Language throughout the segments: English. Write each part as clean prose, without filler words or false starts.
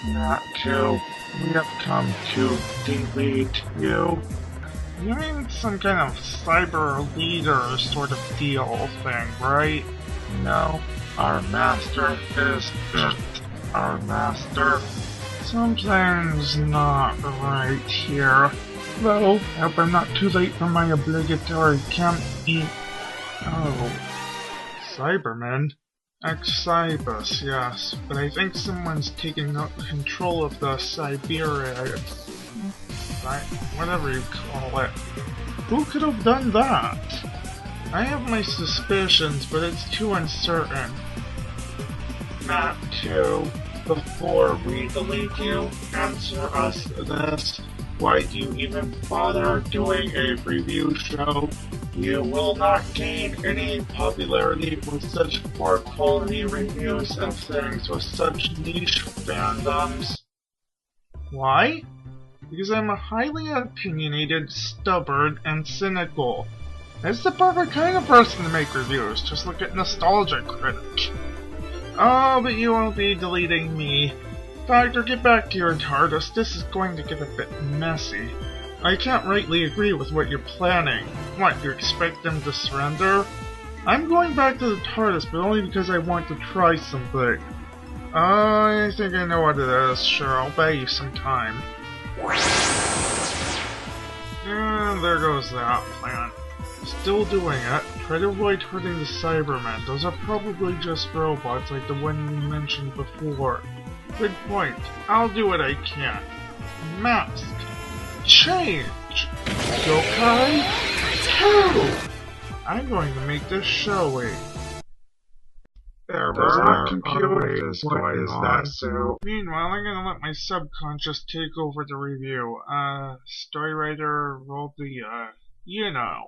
Mattwo, we have come to delete you. You mean some kind of cyber leader sort of deal thing, right? No, our master is just our master. Something's not right here. Though, hope I'm not too late for my obligatory camp Oh, Cybermen? Ex-Cybus, yes, but I think someone's taking up control of the Siberia, whatever you call it. Who could have done that? I have my suspicions, but it's too uncertain. Mattwo, before we delete you, answer us this. Why do you even bother doing a review show? You will not gain any popularity with such poor quality reviews of things with such niche fandoms. Why? Because I'm a highly opinionated, stubborn, and cynical. It's the perfect kind of person to make reviews, just look at Nostalgia Critic. Oh, but you won't be deleting me. Doctor, get back to your TARDIS, this is going to get a bit messy. I can't rightly agree with what you're planning. What, you expect them to surrender? I'm going back to the TARDIS, but only because I want to try something. I think I know what it is, sure, I'll buy you some time. And there goes that plan. Still doing it. Try to avoid hurting the Cybermen. Those are probably just robots like the one you mentioned before. Good point. I'll do what I can. Mask. Change. Yokai 2! I'm going to make this showy. There, our computer is what is that, so... Meanwhile, I'm gonna let my subconscious take over the review. Story writer, roll the, you know.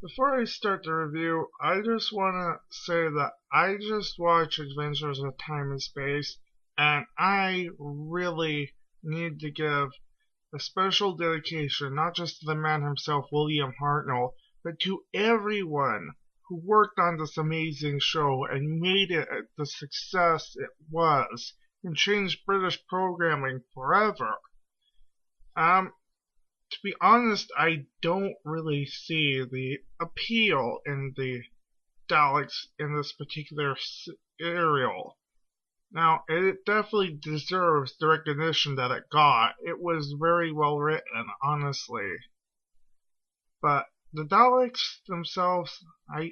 Before I start the review, I just want to say that I just watched Adventures of Time and Space, and I really need to give a special dedication, not just to the man himself, William Hartnell, but to everyone who worked on this amazing show and made it the success it was, and changed British programming forever. To be honest, I don't really see the appeal in the Daleks in this particular serial. Now, it definitely deserves the recognition that it got. It was very well written, honestly. But the Daleks themselves, I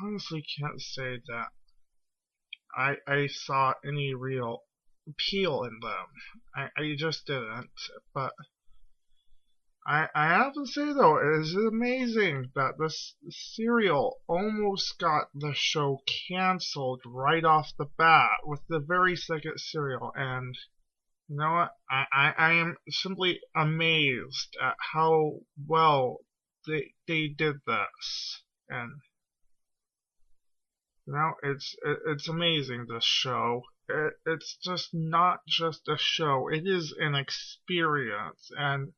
honestly can't say that I saw any real appeal in them. I just didn't. But I have to say though, it is amazing that this serial almost got the show cancelled right off the bat with the very second serial, and You know what? I am simply amazed at how well they did this. And, you know, it's amazing, this show. It's just not just a show. It is an experience. And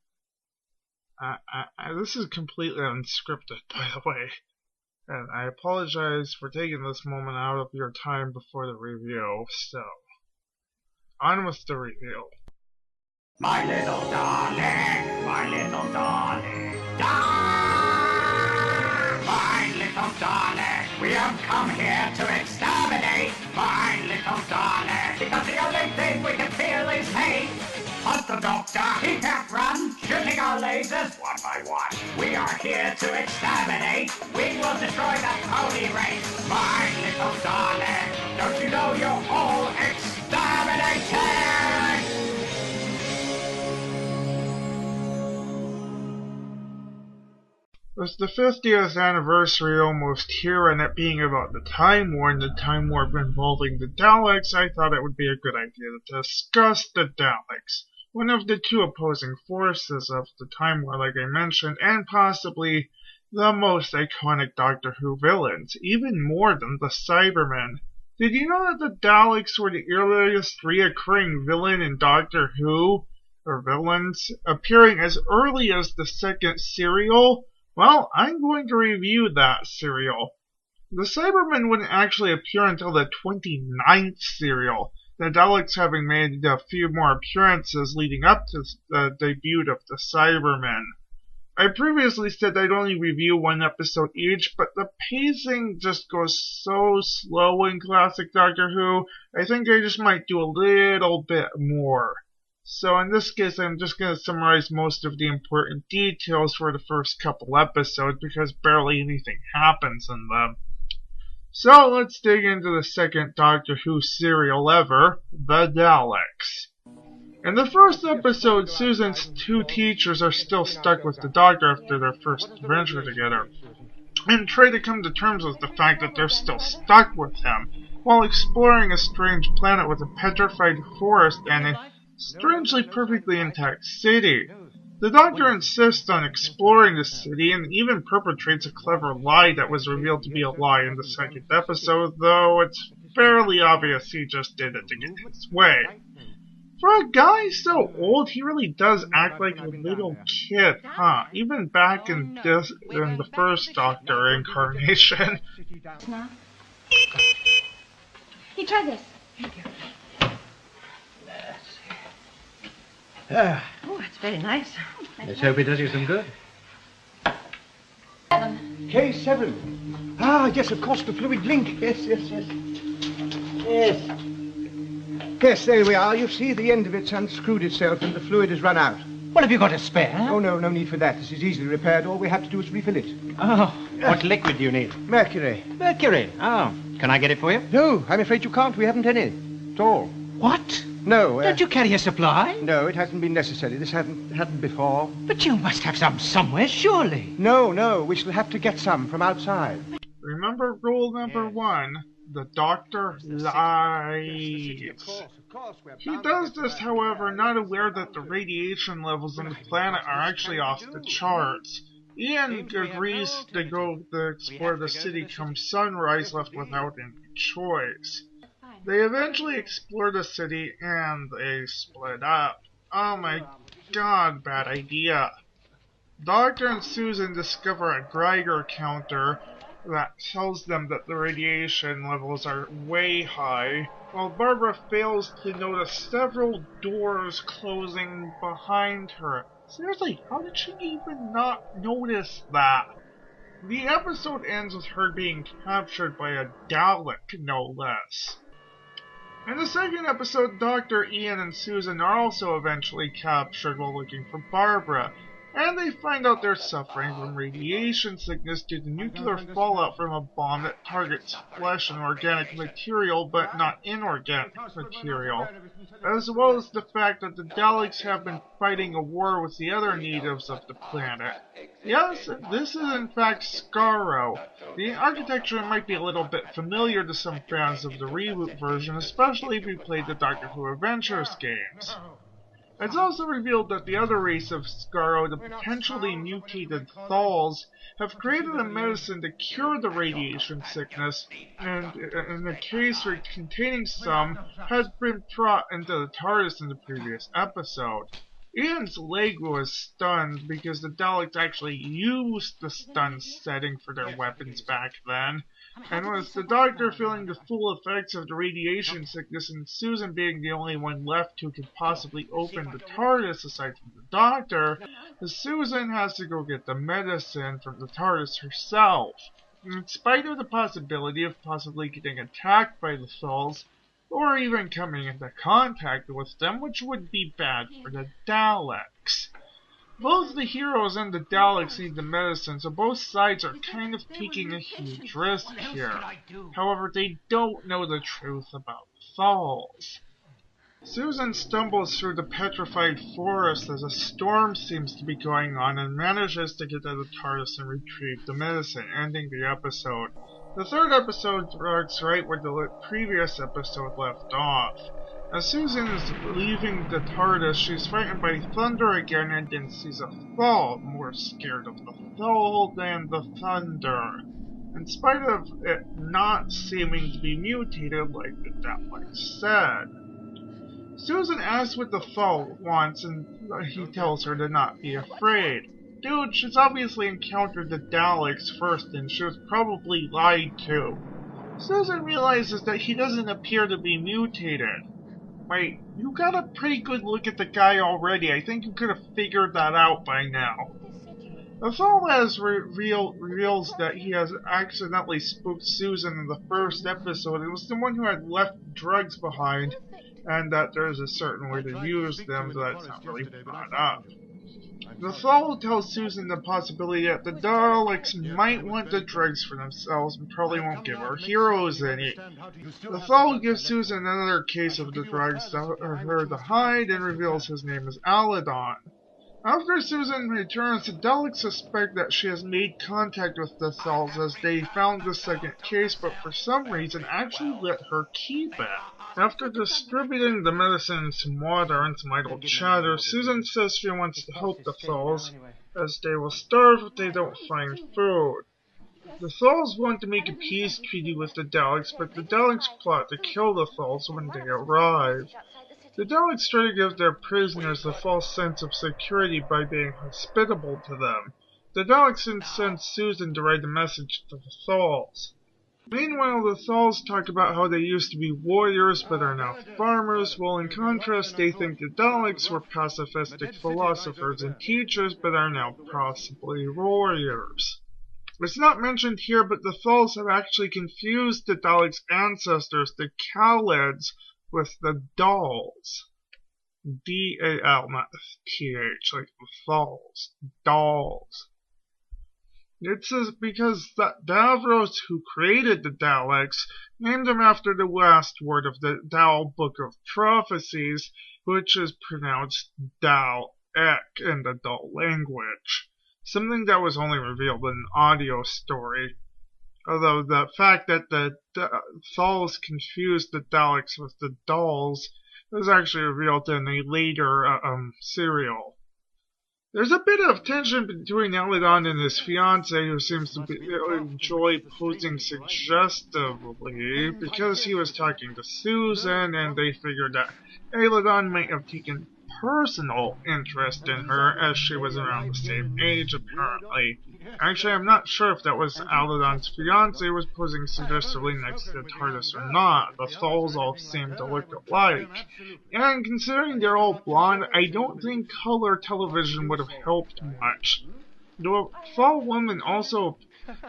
this is completely unscripted, by the way. And I apologize for taking this moment out of your time before the review. So, on with the review. My little darling, my little darling, my little darling, we have come here to exterminate my little darling, because the only thing we can feel is hate. But the doctor, he can't run, shooting our lasers one by one. We are here to exterminate. We will destroy the pony race. My little darling, don't you know you're all exterminated? With the 50th anniversary almost here, and it being about the Time War and the Time Warp involving the Daleks, I thought it would be a good idea to discuss the Daleks, one of the two opposing forces of the Time War, like I mentioned, and possibly the most iconic Doctor Who villains, even more than the Cybermen. Did you know that the Daleks were the earliest reoccurring villain in Doctor Who, or villains, appearing as early as the second serial? Well, I'm going to review that serial. The Cybermen wouldn't actually appear until the 29th serial, the Daleks having made a few more appearances leading up to the debut of the Cybermen. I previously said I'd only review one episode each, but the pacing just goes so slow in classic Doctor Who, I think I just might do a little bit more. So in this case, I'm just going to summarize most of the important details for the first couple episodes, because barely anything happens in them. So let's dig into the second Doctor Who serial ever, The Daleks. In the first episode, Susan's two teachers are still stuck with the Doctor after their first adventure together, and try to come to terms with the fact that they're still stuck with him, while exploring a strange planet with a petrified forest and a strangely perfectly intact city. The Doctor insists on exploring the city and even perpetrates a clever lie that was revealed to be a lie in the second episode, though it's fairly obvious he just did it to get his way. For a guy so old, he really does act like a little kid, huh? Even back in the first Doctor incarnation. Now, you try this. Oh, it's very nice. Let's hope it does you some good. K7. Ah, yes, of course, the fluid link. Yes. Yes, there we are. You see, the end of it's unscrewed itself and the fluid has run out. Well, have you got a spare? Oh, no need for that. This is easily repaired. All we have to do is refill it. Oh, what liquid do you need? Mercury. Mercury. Oh, can I get it for you? No, I'm afraid you can't. We haven't any at all. What? No. Don't you carry a supply? No, it hasn't been necessary. This hadn't before. But you must have some somewhere, surely. No. We shall have to get some from outside. Remember rule number 1. The Doctor lies. He does this, however, not aware that the radiation levels on the planet are actually off the charts. Ian agrees to go to explore the city come sunrise, left without any choice. They eventually explore the city and they split up. Oh my god, bad idea. Doctor and Susan discover a Geiger counter that tells them that the radiation levels are way high, while Barbara fails to notice several doors closing behind her. Seriously, how did she even not notice that? The episode ends with her being captured by a Dalek, no less. In the second episode, Dr. Ian and Susan are also eventually captured while looking for Barbara. and they find out they're suffering from radiation sickness due to nuclear fallout from a bomb that targets flesh and organic material, but not inorganic material, as well as the fact that the Daleks have been fighting a war with the other natives of the planet. Yes, this is in fact Skaro. The architecture might be a little bit familiar to some fans of the reboot version, especially if you played the Doctor Who Adventures games. It's also revealed that the other race of Skaro, the potentially mutated Thals, have created a medicine to cure the radiation sickness, and in a case containing some, had been brought into the TARDIS in the previous episode. Ian's leg was stunned because the Daleks actually used the stun setting for their weapons back then, and with the Doctor feeling the full effects of the radiation sickness and Susan being the only one left who could possibly open the TARDIS aside from the Doctor, Susan has to go get the medicine from the TARDIS herself. In spite of the possibility of possibly getting attacked by the Thals, or even coming into contact with them, which would be bad for the Daleks. Both the heroes and the Daleks need the medicine, so both sides are kind of taking a huge risk here. However, they don't know the truth about the Thals. Susan stumbles through the petrified forest as a storm seems to be going on and manages to get to the TARDIS and retrieve the medicine, ending the episode. The third episode starts right where the previous episode left off. As Susan is leaving the TARDIS, she's frightened by thunder again and then sees a Thal, more scared of the Thal than the thunder, in spite of it not seeming to be mutated like the Daleks said. Susan asks what the Thal wants, and he tells her to not be afraid. Dude, she's obviously encountered the Daleks first, and she was probably lied to. Susan realizes that he doesn't appear to be mutated. Wait, you got a pretty good look at the guy already. I think you could have figured that out by now. The Thal reveals that he has accidentally spooked Susan in the first episode. It was the one who had left drugs behind, and that there's a certain way to use them, so that's not really brought up. The Thal tells Susan the possibility that the Daleks might want the drugs for themselves and probably won't give our heroes any. The Thal gives Susan another case of the drugs to her to hide and reveals his name is Aladon. After Susan returns, the Daleks suspect that she has made contact with the Thals as they found the second case, but for some reason actually let her keep it. After distributing the medicine and some water and some idle chatter, Susan says she wants to help the Thals, as they will starve if they don't find food. The Thals want to make a peace treaty with the Daleks, but the Daleks plot to kill the Thals when they arrive. The Daleks try to give their prisoners a false sense of security by being hospitable to them. The Daleks then send Susan to write a message to the Thals. Meanwhile, the Thals talk about how they used to be warriors but are now farmers, while in contrast they think the Daleks were pacifistic philosophers and teachers but are now possibly warriors. It's not mentioned here, but the Thals have actually confused the Daleks' ancestors, the Khalids, with the Dals. D-A-L, not T-H, like the Thals. Dals. It's because Davros, who created the Daleks, named them after the last word of the Dal Book of Prophecies, which is pronounced Dal-ek in the Dal language. Something that was only revealed in an audio story. Although the fact that the Thals confused the Daleks with the Dals is actually revealed in a later serial. There's a bit of tension between Aladon and his fiancée, who seems to enjoy posing suggestively, because he was talking to Susan, and they figured that Aladon might have taken personal interest in her, as she was around the same age, apparently. Actually, I'm not sure if that was Aladon's fiancée was posing suggestively next to the TARDIS or not. The Thals all seem to look alike. And considering they're all blonde, I don't think color television would have helped much. The Thal woman also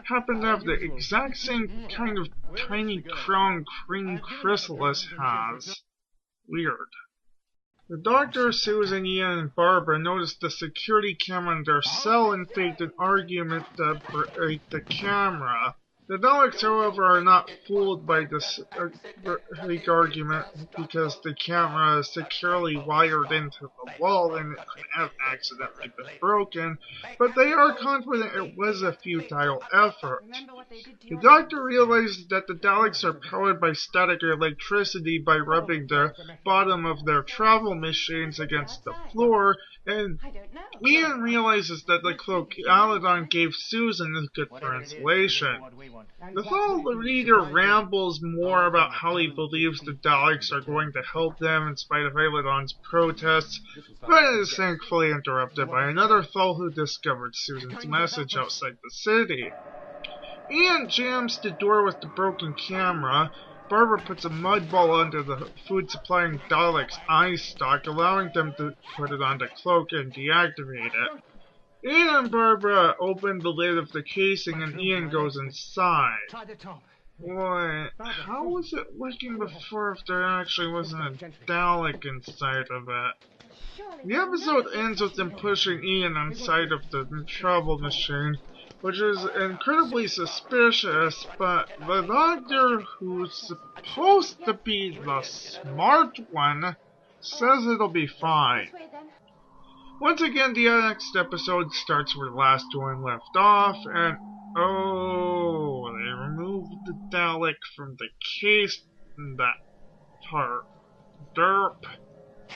happened to have the exact same kind of tiny crown cream chrysalis has. Weird. The doctor, Susan, Ian, and Barbara noticed the security camera in their cell and faked an argument to break the camera. The Daleks, however, are not fooled by this fake argument because the camera is securely wired into the wall and it could have accidentally been broken, but they are confident it was a futile effort. The Doctor realizes that the Daleks are powered by static electricity by rubbing the bottom of their travel machines against the floor, and Ian realizes that the cloak Aladon gave Susan is good for insulation. The Thal leader rambles more about how he believes the Daleks are going to help them in spite of Aladon's protests, but is thankfully interrupted by another Thal who discovered Susan's message outside the city. Ian jams the door with the broken camera. Barbara puts a mud ball under the food-supplying Dalek's eye stalk, allowing them to put it on the cloak and deactivate it. Ian and Barbara open the lid of the casing and Ian goes inside. What? How was it looking before if there actually wasn't a Dalek inside of it? The episode ends with them pushing Ian inside of the travel machine, which is incredibly suspicious, but the Doctor, who's supposed to be the smart one, says it'll be fine. Once again, the next episode starts where the last one left off, and oh, they removed the Dalek from the case in that part. Derp.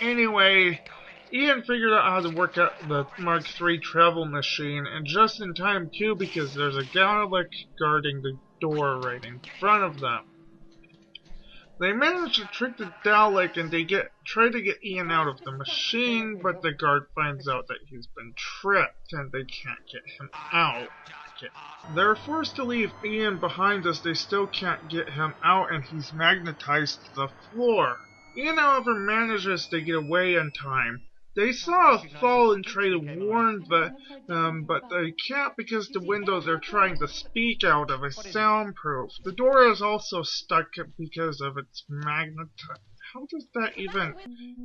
Anyway, Ian figured out how to work out the Mark III travel machine, and just in time too, because there's a Dalek guarding the door right in front of them. They manage to trick the Dalek and they try to get Ian out of the machine, but the guard finds out that he's been tricked and they can't get him out. They're forced to leave Ian behind as they still can't get him out and he's magnetized to the floor. Ian, however, manages to get away in time. They saw a fall and try to warn them, but they can't because the window they're trying to speak out of is soundproof. The door is also stuck because of its magnet. How does that even...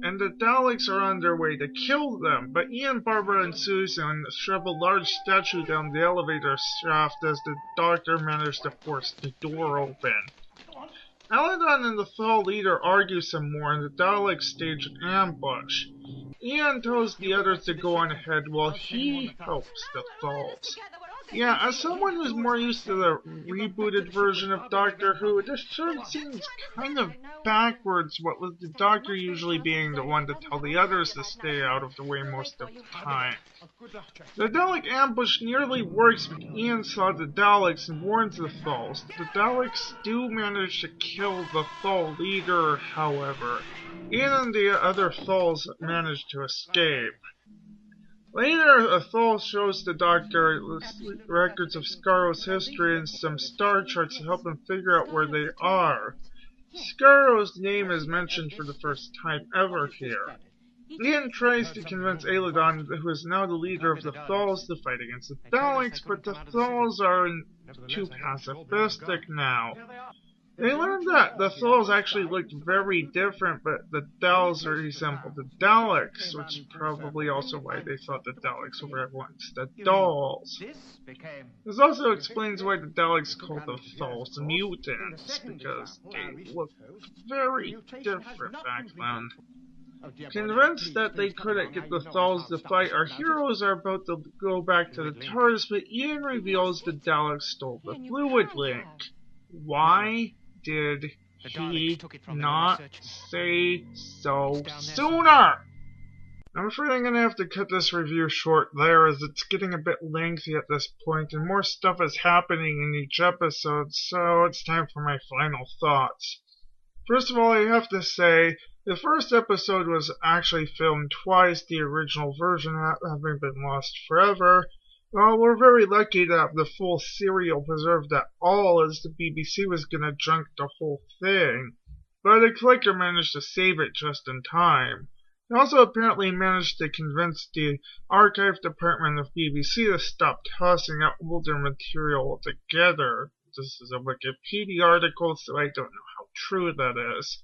And the Daleks are on their way to kill them, but Ian, Barbara, and Susan shove a large statue down the elevator shaft as the Doctor manages to force the door open. Aladon and the Thal leader argue some more, and the Daleks stage an ambush. Ian tells the others to go on ahead while he helps the Thals. Yeah, as someone who's more used to the rebooted version of Doctor Who, this sure seems kind of backwards, what with the Doctor usually being the one to tell the others to stay out of the way most of the time. The Dalek ambush nearly works, but Ian saw the Daleks and warns the Thals. The Daleks do manage to kill the Thal leader, however. Ian and the other Thals manage to escape. Later, a Thal shows the Doctor records of Scarrow's history and some star charts to help him figure out where they are. Scarrow's name is mentioned for the first time ever here. Ian tries to convince Aladon, who is now the leader of the Thals, to fight against the Daleks, but the Thals are too pacifistic now. They learned that the Thals actually looked very different, but the Daleks resembled the Daleks, which is probably also why they thought the Daleks were once the dolls. This also explains why the Daleks called the Thals mutants, because they looked very different back then. Convinced that they couldn't get the Thals to fight, our heroes are about to go back to the TARDIS, but Ian reveals the Daleks stole the fluid link. Why did he not say so sooner? I'm afraid I'm gonna have to cut this review short there, as it's getting a bit lengthy at this point, and more stuff is happening in each episode, so it's time for my final thoughts. First of all, I have to say, the first episode was actually filmed twice, the original version having been lost forever. Well, we're very lucky to have the full serial preserved at all, as the BBC was gonna junk the whole thing. But a collector managed to save it just in time. They also apparently managed to convince the archive department of BBC to stop tossing out older material altogether. This is a Wikipedia article, so I don't know how true that is.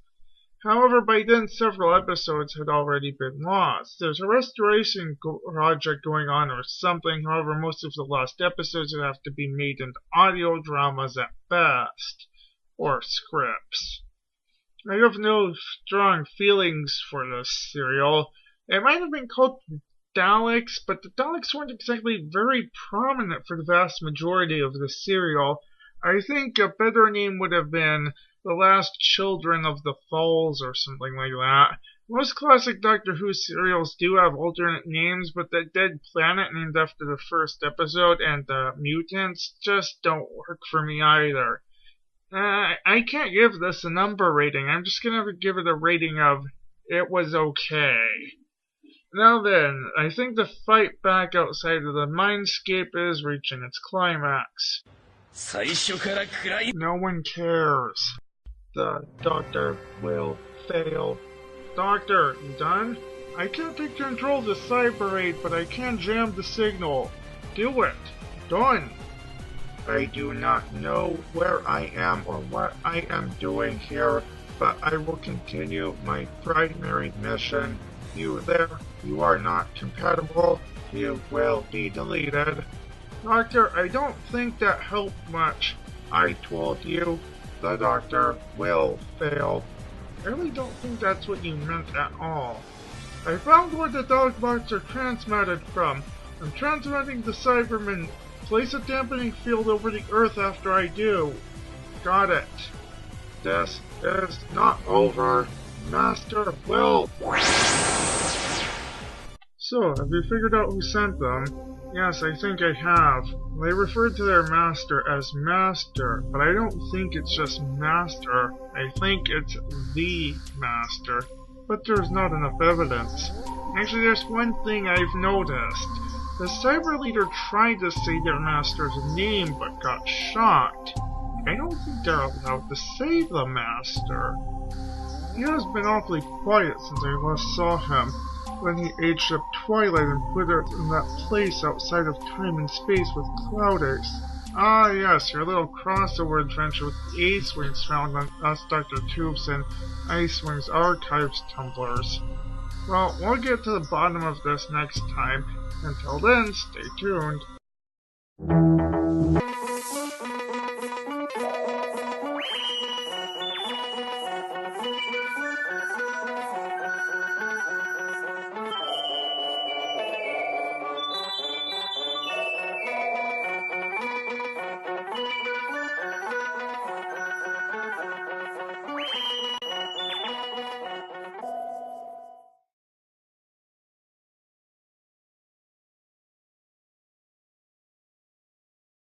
However, by then several episodes had already been lost. There's a restoration project going on or something. However, most of the lost episodes would have to be made into audio dramas at best, or scripts. I have no strong feelings for this serial. It might have been called Daleks, but the Daleks weren't exactly very prominent for the vast majority of the serial. I think a better name would have been The Last Children of the Falls or something like that. Most classic Doctor Who serials do have alternate names, but the Dead Planet named after the first episode and the Mutants just don't work for me either. I can't give this a number rating. I'm just gonna give it a rating of it was okay. Now then, I think the fight back outside of the mindscape is reaching its climax. No one cares. The Doctor will fail. Doctor, you done? I can't take control of the cyber raid, but I can jam the signal. Do it. Done. I do not know where I am or what I am doing here, but I will continue my primary mission. You there, you are not compatible. You will be deleted. Doctor, I don't think that helped much. I told you, the Doctor will fail. I really don't think that's what you meant at all. I found where the dog bots are transmitted from. I'm transmitting the Cybermen. Place a dampening field over the Earth after I do. Got it. This is not over. Master will... So, have you figured out who sent them? Yes, I think I have. They referred to their master as Master, but I don't think it's just Master. I think it's the Master. But there's not enough evidence. Actually, there's one thing I've noticed. The Cyber Leader tried to say their master's name, but got shot. I don't think they're allowed to say the Master. He has been awfully quiet since I last saw him, when he aged up Twilight and put her in that place outside of time and space with Cloud Ace. Ah yes, your little crossover adventure with the Ace Wings found on Us Dr. Tubes and Ice Wings Archives tumblers. Well, we'll get to the bottom of this next time. Until then, stay tuned.